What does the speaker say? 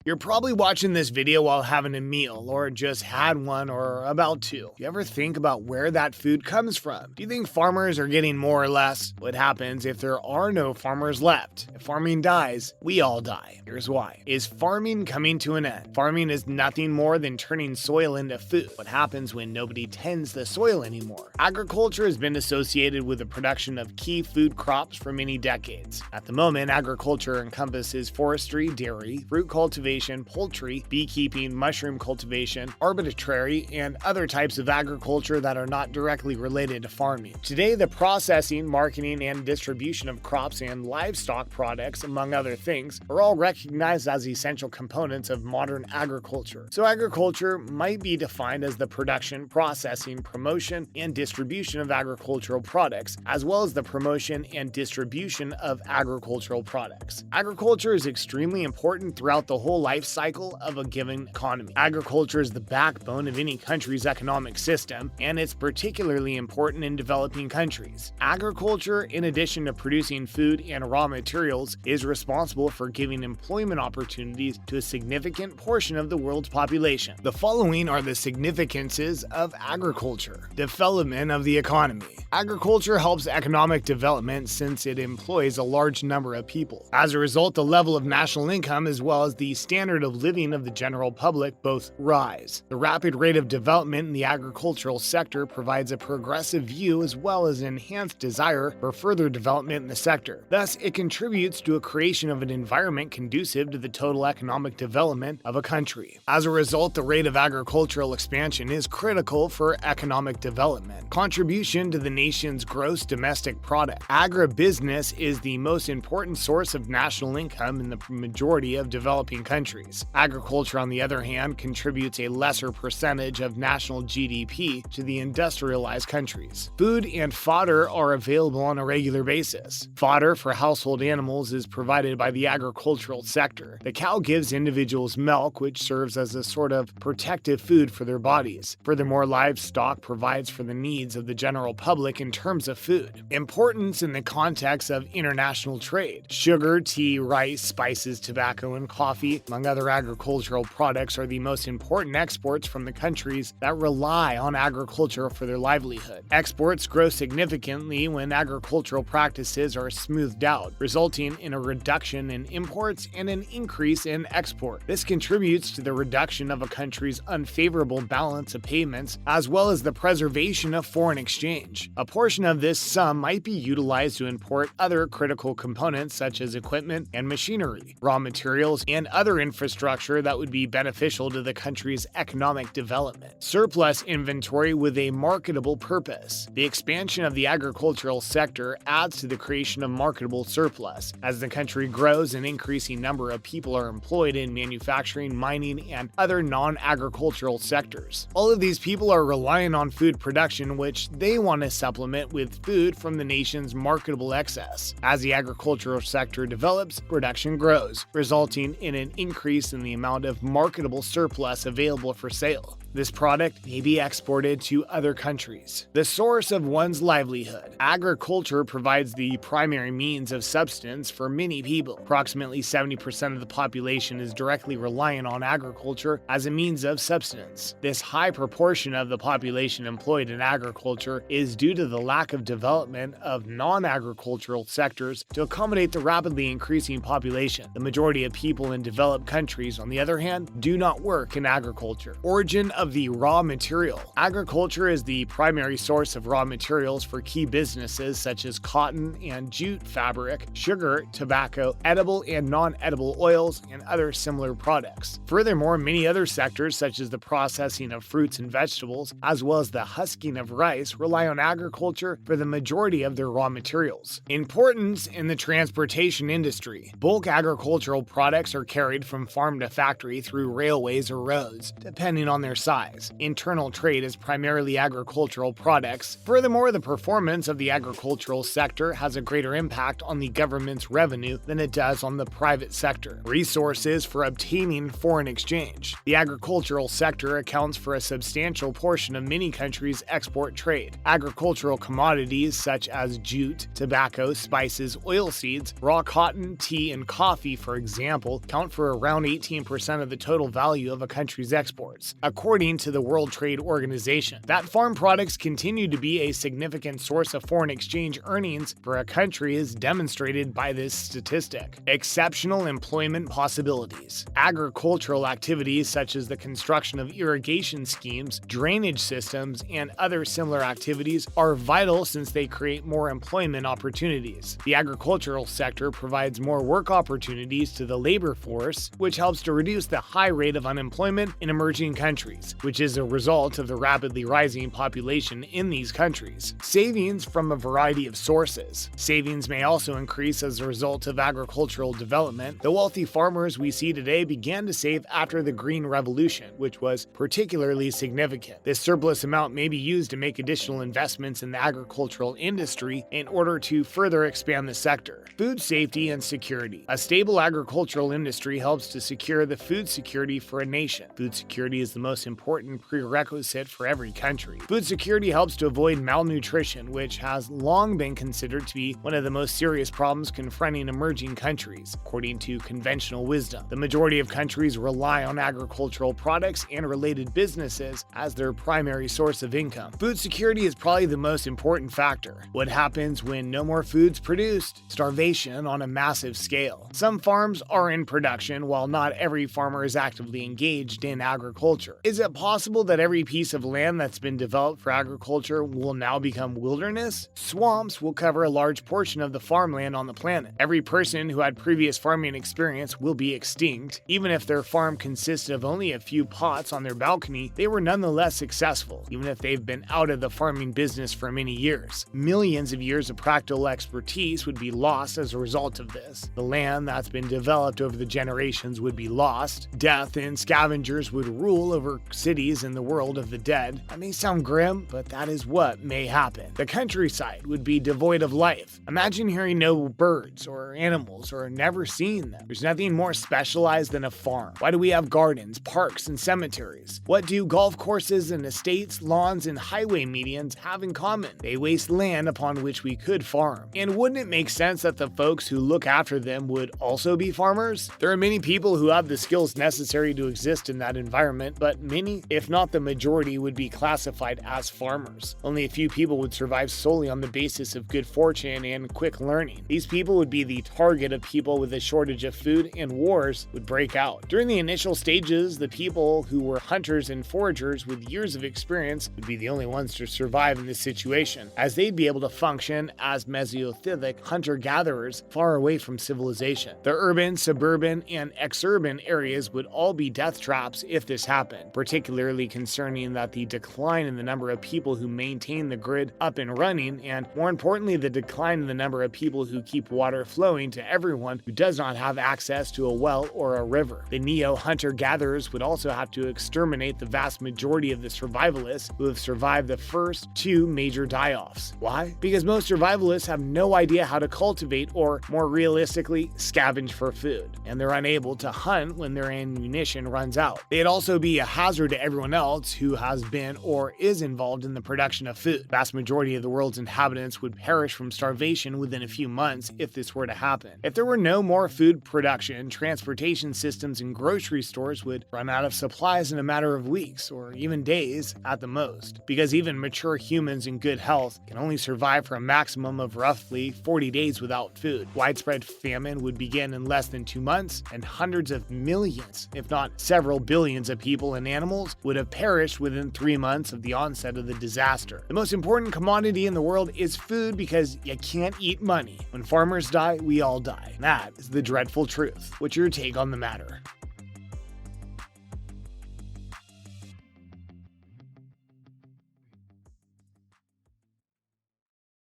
You're probably watching this video while having a meal, or just had one, or about to. Do you ever think about where that food comes from? Do you think farmers are getting more or less? What happens if there are no farmers left? If farming dies, we all die. Here's why. Is farming coming to an end? Farming is nothing more than turning soil into food. What happens when nobody tends the soil anymore? Agriculture has been associated with the production of key food crops for many decades. At the moment, agriculture encompasses forestry, dairy, fruit cultivation, poultry, beekeeping, mushroom cultivation, arbitrary, and other types of agriculture that are not directly related to farming. Today, the processing, marketing, and distribution of crops and livestock products, among other things, are all recognized as essential components of modern agriculture. So agriculture might be defined as the production, processing, promotion, and distribution of agricultural products, as well as the promotion and distribution of agricultural products. Agriculture is extremely important throughout the whole life cycle of a given economy. Agriculture is the backbone of any country's economic system, and it's particularly important in developing countries. Agriculture, in addition to producing food and raw materials, is responsible for giving employment opportunities to a significant portion of the world's population. The following are the significances of agriculture. Development of the economy. Agriculture helps economic development since it employs a large number of people. As a result, the level of national income as well as the standard of living of the general public both rise. The rapid rate of development in the agricultural sector provides a progressive view as well as an enhanced desire for further development in the sector. Thus, it contributes to a creation of an environment conducive to the total economic development of a country. As a result, the rate of agricultural expansion is critical for economic development. Contribution to the nation's gross domestic product. Agribusiness is the most important source of national income in the majority of developing countries. Agriculture, on the other hand, contributes a lesser percentage of national GDP to the industrialized countries. Food and fodder are available on a regular basis. Fodder for household animals is provided by the agricultural sector. The cow gives individuals milk, which serves as a sort of protective food for their bodies. Furthermore, livestock provides for the needs of the general public in terms of food. Importance in the context of international trade. Sugar, tea, rice, spices, tobacco, and coffee, among other agricultural products, are the most important exports from the countries that rely on agriculture for their livelihood. Exports grow significantly when agricultural practices are smoothed out, resulting in a reduction in imports and an increase in export. This contributes to the reduction of a country's unfavorable balance of payments, as well as the preservation of foreign exchange. A portion of this sum might be utilized to import other critical components such as equipment and machinery, raw materials, and other infrastructure that would be beneficial to the country's economic development. Surplus inventory with a marketable purpose. The expansion of the agricultural sector adds to the creation of marketable surplus. As the country grows, an increasing number of people are employed in manufacturing, mining, and other non-agricultural sectors. All of these people are relying on food production, which they want to supplement with food from the nation's marketable excess. As the agricultural sector develops, production grows, resulting in an increase in the amount of marketable surplus available for sale. This product may be exported to other countries. The source of one's livelihood. Agriculture provides the primary means of subsistence for many people. Approximately 70% of the population is directly reliant on agriculture as a means of subsistence. This high proportion of the population employed in agriculture is due to the lack of development of non-agricultural sectors to accommodate the rapidly increasing population. The majority of people in developed countries, on the other hand, do not work in agriculture. Origin of the raw material. Agriculture is the primary source of raw materials for key businesses such as cotton and jute fabric, sugar, tobacco, edible and non-edible oils, and other similar products. Furthermore, many other sectors such as the processing of fruits and vegetables, as well as the husking of rice, rely on agriculture for the majority of their raw materials. Importance in the transportation industry. Bulk agricultural products are carried from farm to factory through railways or roads, depending on their size size. Internal trade is primarily agricultural products. Furthermore, the performance of the agricultural sector has a greater impact on the government's revenue than it does on the private sector. Resources for obtaining foreign exchange. The agricultural sector accounts for a substantial portion of many countries' export trade. Agricultural commodities such as jute, tobacco, spices, oilseeds, raw cotton, tea, and coffee, for example, count for around 18% of the total value of a country's exports, according to the World Trade Organization. That farm products continue to be a significant source of foreign exchange earnings for a country is demonstrated by this statistic. Exceptional employment possibilities. Agricultural activities such as the construction of irrigation schemes, drainage systems, and other similar activities are vital since they create more employment opportunities. The agricultural sector provides more work opportunities to the labor force, which helps to reduce the high rate of unemployment in emerging countries, which is a result of the rapidly rising population in these countries. Savings from a variety of sources. Savings may also increase as a result of agricultural development. The wealthy farmers we see today began to save after the Green Revolution, which was particularly significant. This surplus amount may be used to make additional investments in the agricultural industry in order to further expand the sector. Food safety and security. A stable agricultural industry helps to secure the food security for a nation. Food security is the most important prerequisite for every country. Food security helps to avoid malnutrition, which has long been considered to be one of the most serious problems confronting emerging countries, according to conventional wisdom. The majority of countries rely on agricultural products and related businesses as their primary source of income. Food security is probably the most important factor. What happens when no more food's produced? Starvation on a massive scale. Some farms are in production while not every farmer is actively engaged in agriculture. Is it possible that every piece of land that's been developed for agriculture will now become wilderness? Swamps will cover a large portion of the farmland on the planet. Every person who had previous farming experience will be extinct. Even if their farm consisted of only a few pots on their balcony, they were nonetheless successful, even if they've been out of the farming business for many years. Millions of years of practical expertise would be lost as a result of this. The land that's been developed over the generations would be lost. Death and scavengers would rule over cities in the world of the dead. That may sound grim, but that is what may happen. The countryside would be devoid of life. Imagine hearing no birds or animals or never seeing them. There's nothing more specialized than a farm. Why do we have gardens, parks, and cemeteries? What do golf courses and estates, lawns, and highway medians have in common? They waste land upon which we could farm. And wouldn't it make sense that the folks who look after them would also be farmers? There are many people who have the skills necessary to exist in that environment, but many, if not the majority, would be classified as farmers. Only a few people would survive solely on the basis of good fortune and quick learning. These people would be the target of people with a shortage of food, and wars would break out. During the initial stages, the people who were hunters and foragers with years of experience would be the only ones to survive in this situation, as they'd be able to function as Mesozoic hunter-gatherers far away from civilization. The urban, suburban, and exurban areas would all be death traps if this happened, particularly concerning that the decline in the number of people who maintain the grid up and running, and more importantly, the decline in the number of people who keep water flowing to everyone who does not have access to a well or a river. The neo-hunter-gatherers would also have to exterminate the vast majority of the survivalists who have survived the first two major die-offs. Why? Because most survivalists have no idea how to cultivate or, more realistically, scavenge for food, and they're unable to hunt when their ammunition runs out. They'd also be a hazard to everyone else who has been or is involved in the production of food. The vast majority of the world's inhabitants would perish from starvation within a few months if this were to happen. If there were no more food production, transportation systems and grocery stores would run out of supplies in a matter of weeks or even days at the most, because even mature humans in good health can only survive for a maximum of roughly 40 days without food. Widespread famine would begin in less than 2 months, and hundreds of millions, if not several billions of people and animals would have perished within 3 months of the onset of the disaster. The most important commodity in the world is food because you can't eat money. When farmers die, we all die. That is the dreadful truth. What's your take on the matter?